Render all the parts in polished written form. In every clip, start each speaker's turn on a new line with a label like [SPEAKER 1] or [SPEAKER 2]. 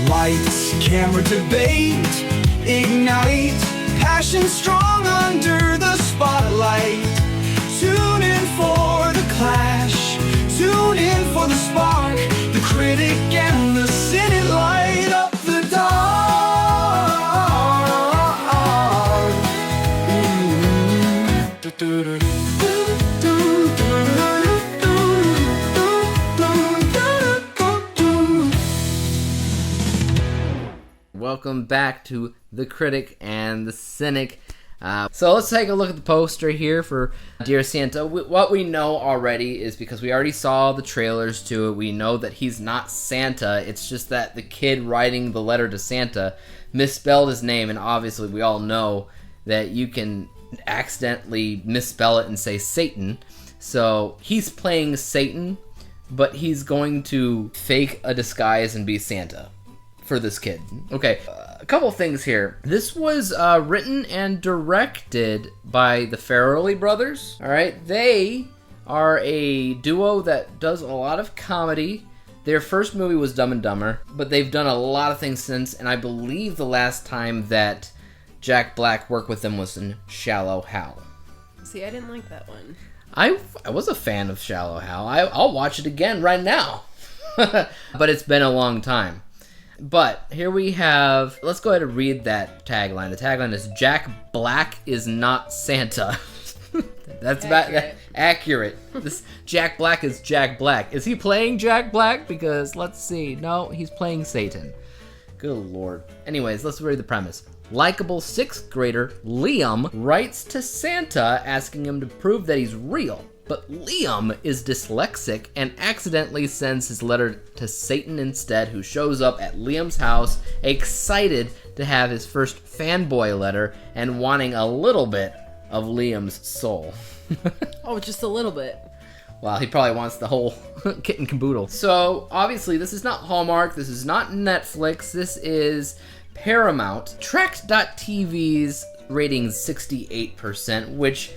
[SPEAKER 1] Lights, camera, debate, ignite, passion strong under the spotlight. Tune in for the clash, tune in for the spark. The critic and the cynic light up the dark.
[SPEAKER 2] Welcome back to The Critic and the Cynic. So let's take a look at the poster here for Dear Santa. What we know already is, because we already saw the trailers to it, we know that he's not Santa. It's just that the kid writing the letter to Santa misspelled his name, and obviously we all know that you can accidentally misspell it and say Satan. So he's playing Satan, but he's going to fake a disguise and be Santa for this kid. Okay, a couple things here. This was written and directed by the Farrelly brothers. All right, they are a duo that does a lot of comedy. Their first movie was Dumb and Dumber, but they've done a lot of things since, and I believe the last time that Jack Black worked with them was in Shallow Hal.
[SPEAKER 3] See, I didn't like that one.
[SPEAKER 2] I was a fan of Shallow Hal. I'll watch it again right now. But it's been a long time. But here we have, let's go ahead and read that tagline. The tagline is, Jack Black is not Santa. That's accurate. This Jack Black is Jack Black. Is he playing Jack Black? Because let's see. No, he's playing Satan. Good Lord. Anyways, let's read the premise. Likeable 6th grader Liam writes to Santa asking him to prove that he's real. But Liam is dyslexic and accidentally sends his letter to Satan instead, who shows up at Liam's house excited to have his first fanboy letter and wanting a little bit of Liam's soul.
[SPEAKER 3] Oh, just a little bit.
[SPEAKER 2] Well, he probably wants the whole kit and caboodle. So, obviously, this is not Hallmark, this is not Netflix, this is Paramount. Tracked.tv's rating 68%, which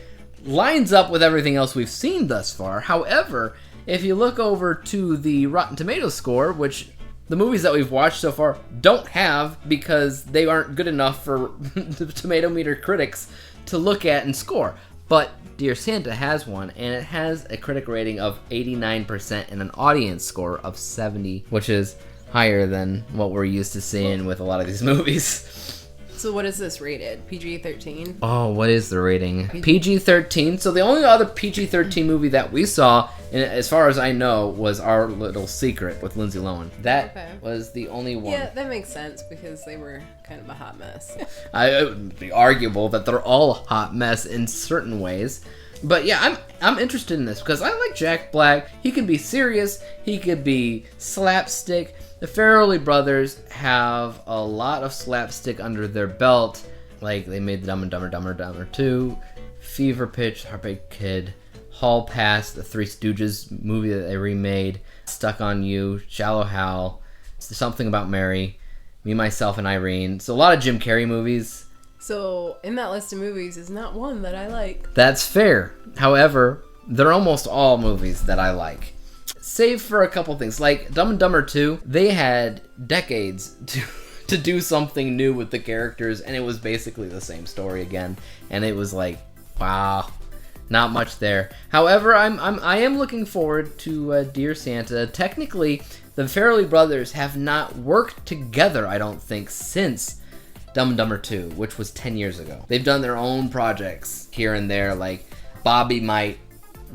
[SPEAKER 2] lines up with everything else we've seen thus far. However, if you look over to the Rotten Tomatoes score, which the movies that we've watched so far don't have because they aren't good enough for the tomato meter critics to look at and score. But Dear Santa has one, and it has a critic rating of 89% and an audience score of 70, which is higher than what we're used to seeing with a lot of these movies.
[SPEAKER 3] So what is this rated? PG-13?
[SPEAKER 2] Oh, what is the rating? PG-13. So the only other PG-13 movie that we saw, as far as I know, was Our Little Secret with Lindsay Lohan. That was the only one.
[SPEAKER 3] Yeah, that makes sense because they were kind of a hot mess.
[SPEAKER 2] It would be arguable that they're all a hot mess in certain ways. But yeah, I'm interested in this because I like Jack Black. He can be serious. He could be slapstick. The Farrelly brothers have a lot of slapstick under their belt. Like, they made the Dumb and Dumber 2, Fever Pitch, Heartbreak Kid, Hall Pass, the Three Stooges movie that they remade, Stuck on You, Shallow Hal, Something About Mary, Me, Myself, and Irene. So a lot of Jim Carrey movies.
[SPEAKER 3] So in that list of movies is not one that I like.
[SPEAKER 2] That's fair. However, they're almost all movies that I like. Save for a couple things, like Dumb and Dumber 2, they had decades to do something new with the characters, and it was basically the same story again, and it was like, wow, not much there. However, I am looking forward to Dear Santa. Technically, the Farrelly brothers have not worked together, I don't think, since Dumb and Dumber 2, which was 10 years ago. They've done their own projects here and there, like Bobby might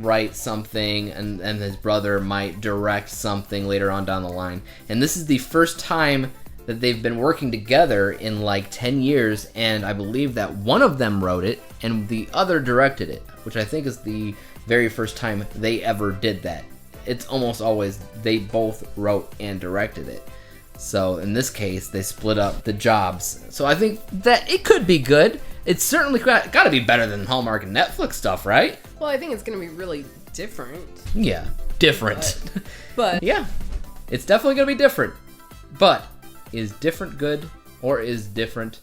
[SPEAKER 2] write something and his brother might direct something later on down the line. And this is the first time that they've been working together in like 10 years, and I believe that one of them wrote it and the other directed it, which I think is the very first time they ever did that. It's almost always they both wrote and directed it. So in this case, they split up the jobs. So I think that it could be good. It's certainly got to be better than Hallmark and Netflix stuff, right?
[SPEAKER 3] Well, I think it's going to be really different.
[SPEAKER 2] Yeah, different.
[SPEAKER 3] But
[SPEAKER 2] yeah, it's definitely going to be different. But is different good or is different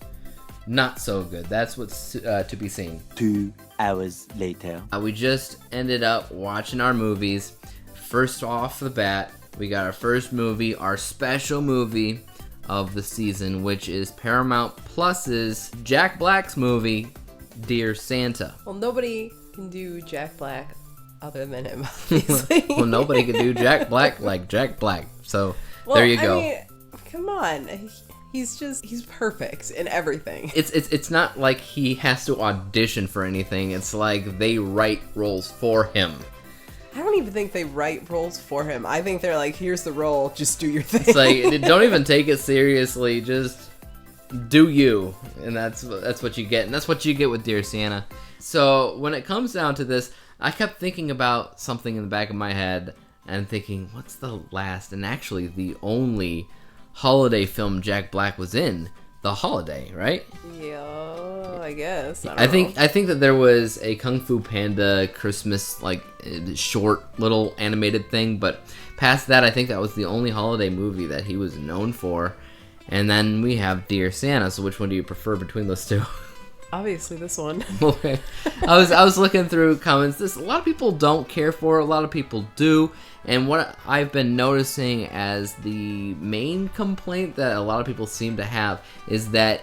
[SPEAKER 2] not so good? That's what's to be seen.
[SPEAKER 4] 2 hours later.
[SPEAKER 2] We just ended up watching our movies. First off the bat, we got our first movie, our special movie of the season, which is Paramount Plus's Jack Black's movie, Dear Santa.
[SPEAKER 3] Well, nobody can do Jack Black other than him, obviously.
[SPEAKER 2] Well, nobody can do Jack Black like Jack Black. So there you go.
[SPEAKER 3] I mean, come on. He's perfect in everything.
[SPEAKER 2] It's not like he has to audition for anything. It's like they write roles for him.
[SPEAKER 3] I don't even think they write roles for him. I think they're like, here's the role, just do your thing.
[SPEAKER 2] It's like, don't even take it seriously. Just do you, and that's what you get, and that's what you get with Dear Santa. So when it comes down to this, I kept thinking about something in the back of my head and thinking, what's the last and actually the only holiday film Jack Black was in? The Holiday, right?
[SPEAKER 3] Yeah, I guess.
[SPEAKER 2] I think that there was a Kung Fu Panda Christmas short little animated thing, but past that, I think that was the only holiday movie that he was known for. And then we have Dear Santa. So which one do you prefer between those two?
[SPEAKER 3] Obviously, this one.
[SPEAKER 2] Okay. I was looking through comments. A lot of people don't care for it. A lot of people do. And what I've been noticing as the main complaint that a lot of people seem to have is that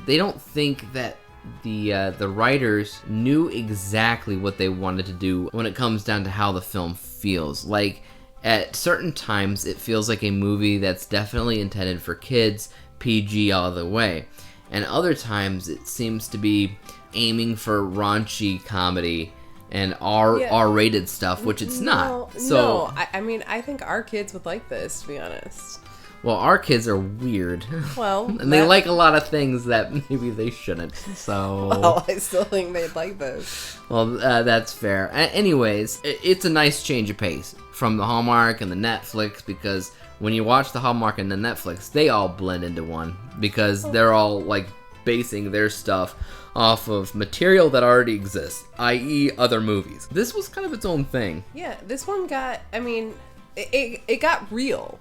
[SPEAKER 2] they don't think that the writers knew exactly what they wanted to do when it comes down to how the film feels. Like, at certain times, it feels like a movie that's definitely intended for kids, PG all the way. And other times, it seems to be aiming for raunchy comedy and R-rated stuff, which it's not. So,
[SPEAKER 3] I mean, I think our kids would like this, to be honest.
[SPEAKER 2] Well, our kids are weird.
[SPEAKER 3] Well,
[SPEAKER 2] and they like a lot of things that maybe they shouldn't. So,
[SPEAKER 3] well, I still think they'd like this.
[SPEAKER 2] Well, that's fair. Anyways, it's a nice change of pace from the Hallmark and the Netflix, because when you watch the Hallmark and the Netflix, they all blend into one because they're all like basing their stuff off of material that already exists, i.e. other movies. This was kind of its own thing.
[SPEAKER 3] Yeah, this one got, I mean, it got real.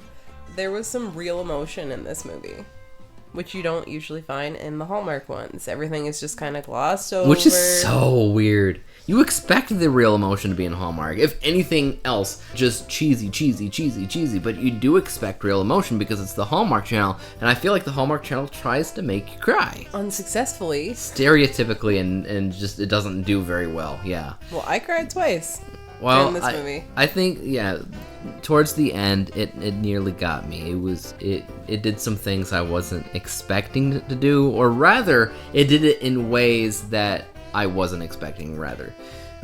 [SPEAKER 3] There was some real emotion in this movie, which you don't usually find in the Hallmark ones. Everything is just kind of glossed over.
[SPEAKER 2] Which is so weird. You expect the real emotion to be in Hallmark. If anything else, just cheesy, but you do expect real emotion because it's the Hallmark Channel, and I feel like the Hallmark Channel tries to make you cry.
[SPEAKER 3] Unsuccessfully.
[SPEAKER 2] Stereotypically, and just, it doesn't do very well, yeah.
[SPEAKER 3] Well, I cried twice in this movie.
[SPEAKER 2] I think, yeah, towards the end, it nearly got me. It did some things I wasn't expecting to do, or rather, it did it in ways that I wasn't expecting, rather,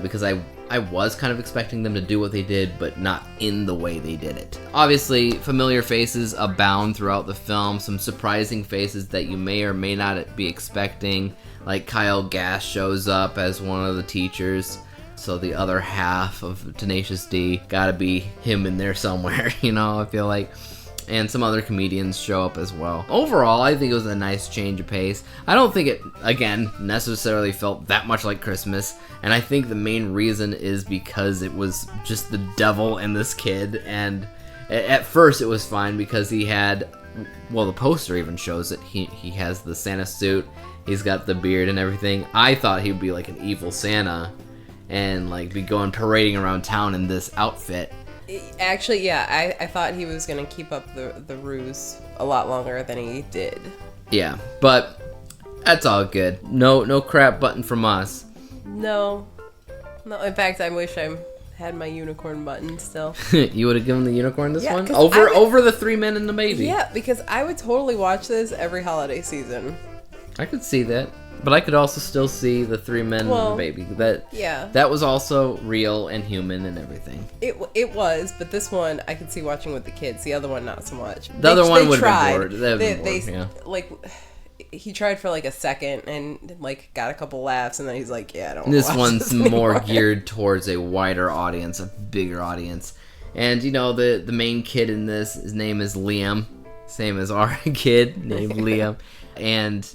[SPEAKER 2] because I was kind of expecting them to do what they did, but not in the way they did it. Obviously, familiar faces abound throughout the film, some surprising faces that you may or may not be expecting, like Kyle Gass shows up as one of the teachers, so the other half of Tenacious D gotta be him in there somewhere, you know, I feel like. And some other comedians show up as well. Overall, I think it was a nice change of pace. I don't think it, again, necessarily felt that much like Christmas. And I think the main reason is because it was just the devil and this kid. And at first it was fine because he had, well, the poster even shows it. He has the Santa suit. He's got the beard and everything. I thought he would be like an evil Santa and like be going parading around town in this outfit.
[SPEAKER 3] Actually, yeah, I thought he was going to keep up the ruse a lot longer than he did.
[SPEAKER 2] Yeah, but that's all good. No crap button from us.
[SPEAKER 3] No. In fact, I wish I had my unicorn button still.
[SPEAKER 2] You would have given the unicorn this one?
[SPEAKER 3] 'cause
[SPEAKER 2] Over the 3 Men and the Baby.
[SPEAKER 3] Yeah, because I would totally watch this every holiday season.
[SPEAKER 2] I could see that. But I could also still see the 3 Men and the Baby. That was also real and human and everything.
[SPEAKER 3] It was, but this one I could see watching with the kids. The other one not so much.
[SPEAKER 2] The other one would have been bored.
[SPEAKER 3] They like, he tried for like a second and like got a couple laughs, and then he's like, "Yeah, I don't."
[SPEAKER 2] This one's more geared towards a wider audience, a bigger audience. And you know, the main kid in this, his name is Liam, same as our kid named Liam, and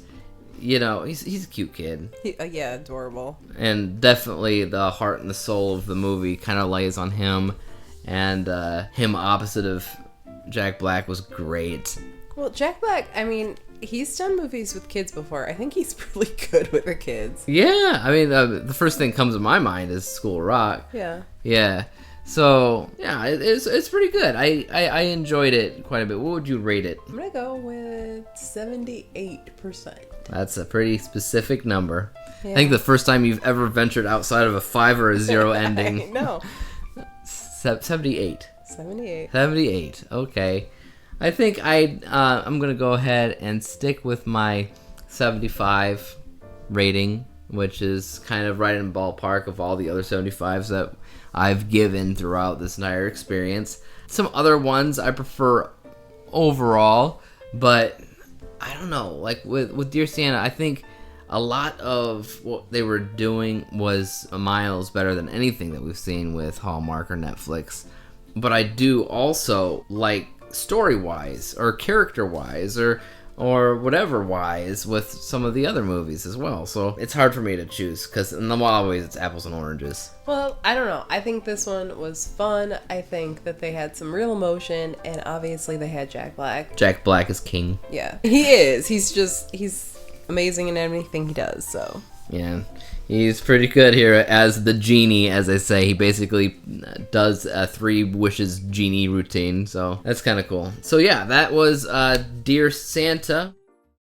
[SPEAKER 2] you know, he's a cute kid.
[SPEAKER 3] Yeah, adorable.
[SPEAKER 2] And definitely the heart and the soul of the movie kind of lays on him. And him opposite of Jack Black was great.
[SPEAKER 3] Well, Jack Black, I mean, he's done movies with kids before. I think he's really good with the kids.
[SPEAKER 2] Yeah, I mean, the first thing that comes to my mind is School of Rock.
[SPEAKER 3] Yeah.
[SPEAKER 2] Yeah. So yeah, it's pretty good. I enjoyed it quite a bit. What would you rate it?
[SPEAKER 3] I'm gonna go with 78%.
[SPEAKER 2] That's a pretty specific number.
[SPEAKER 3] Yeah.
[SPEAKER 2] I think the first time you've ever ventured outside of a 5 or a 0 ending.
[SPEAKER 3] No.
[SPEAKER 2] 78.
[SPEAKER 3] 78.
[SPEAKER 2] 78. Okay. I think I'm gonna go ahead and stick with my 75 rating, which is kind of right in the ballpark of all the other 75s that I've given throughout this entire experience. Some other ones I prefer overall, but I don't know. Like with Dear Santa, I think a lot of what they were doing was miles better than anything that we've seen with Hallmark or Netflix. But I do also like story-wise or character-wise or whatever wise with some of the other movies as well. So it's hard for me to choose because in a lot of ways it's apples and oranges.
[SPEAKER 3] Well, I don't know. I think this one was fun. I think that they had some real emotion, and obviously they had Jack Black.
[SPEAKER 2] Jack Black is king.
[SPEAKER 3] Yeah, he is. He's amazing in anything he does, so.
[SPEAKER 2] Yeah, he's pretty good here as the genie, as I say. He basically does a 3 wishes genie routine, so that's kind of cool. So yeah, that was Dear Santa.